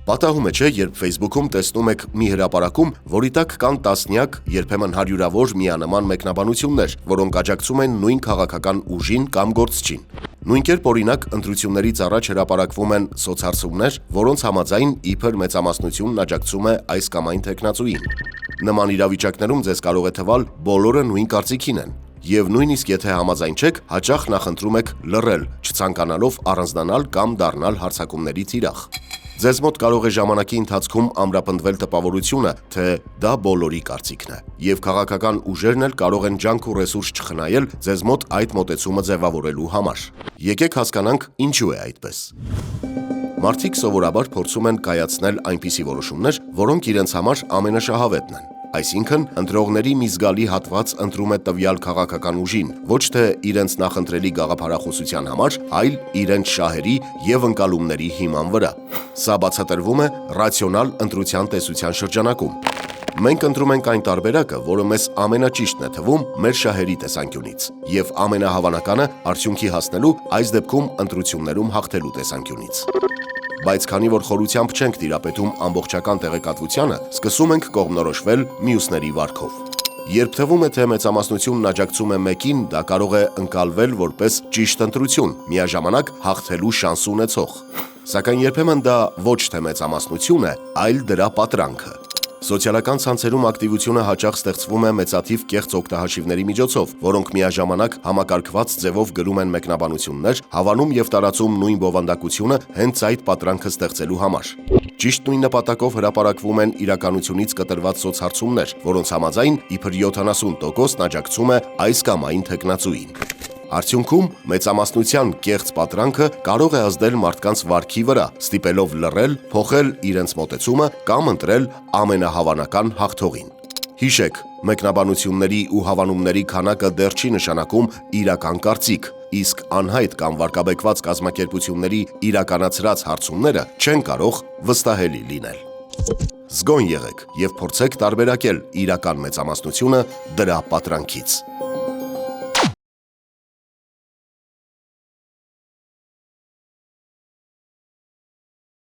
Պատահում է չէ, երբ Facebook-ում տեսնում եք մի հրապարակում, որի տակ կան տասնյակ, երբեմն հարյուրավոր միանման մեկնաբանություններ, որոնք աջակցում են նույն քաղաքական ուժին կամ գործչին։ Նույն կերպ օրինակ ընտրություններից առաջ հրապարակվում են սոցհարցումներ, որոնց համաձայն իբր մեծամասնությունն աջակցում է այս կամ այն թեկնածուին։ Նման իրավիճակներում ձեզ կարող է թվալ բոլորը նույն կարծիքին են, եւ նույնիսկ եթե համաձայն չեք, հաճախ նախընտրում եք լռել, չցանկանալով առանձնանալ կամ դառնալ հարձակումների թիրախ։ Ձեզ մոտ կարող է ժամանակի ընթացքում ամրապնդվել տպավորությունը, թե դա բոլորի կարծիքն է, եւ քաղաքական ուժերն էլ կարող են ջանք ու ռեսուրս չխնայել ձեզ մոտ այդ մոտեցումը ձևավորելու համար։ Եկեք հասկանանք ինչու է այդպես։ Մարդիկ սովորաբար փորձում են կայացնել այնպիսի որոշումներ, որոնք իրենց համար ամենաշահավետն են։ Այսինքն, ընտրողների մի զգալի հատված ընտրում է տվյալ քաղաքական ուժին, ոչ թե իրենց նախընտրելի գաղափարախոսության համար, այլ իրենց շահերի եւ ընկալումների հիման վրա։ Սա բացատրվում է ռացիոնալ ընտրության տեսության շրջանակում։ Մենք ընտրում ենք այն տարբերակը, որը մեզ ամենաճիշտն է թվում մեր շահերի տեսանկյունից, եւ ամենահավանականը արդյունքի հասնելու, այս դեպքում ընտրություններում հաղթելու տեսանկյունից։ Բայց քանի որ խորությամբ չենք տիրապետում ամբողջական տեղեկատվությանը, սկսում ենք կողմնորոշվել մյուսների վարքով։ Երբ թվում է, թե մեծամասնությունն աջակցում է մեկին, դա կարող է ընկալվել որպես ճիշտ ընտրություն, միաժամանակ հաղթելու շանս ունեցող։ Սակայն երբեմն դա ոչ թե մեծամասնություն է, այլ դրա պատրանքը։ Սոցիալական ցանցերում ակտիվությունը հաճախ ստեղծվում է մեծաթիվ կեղծ օգտահաշիվների միջոցով, որոնք միաժամանակ համակարգված ձևով գրում են մեկնաբանություններ, հավանում եւ տարածում նույն բովանդակությունը հենց այդ պատրանքը ստեղծելու համար։ Ճիշտ նույն նպատակով հրապարակվում են իրականությունից կտրված սոցհարցումներ, որոնց համաձայն իբր 70%-ն աջակցում է այս կամ այն թեկնածուին։ Արդյունքում մեծամասնության կեղծ պատրանքը կարող է ազդել մարդկանց վարքի վրա, ստիպելով լռել, փոխել իրենց մոտեցումը կամ ընտրել ամենահավանական հաղթողին։ Հիշեք, մեկնաբանությունների ու հավանումների քանակը դեռ չի նշանակում իրական կարծիք, իսկ անհայտ կամ վարկաբեկված կազմակերպությունների իրականացրած հարցումները չեն կարող վստահելի լինել։ Զգոն եղեք եւ փորձեք տարբերակել իրական մեծամասնությունը դրա պատրանքից։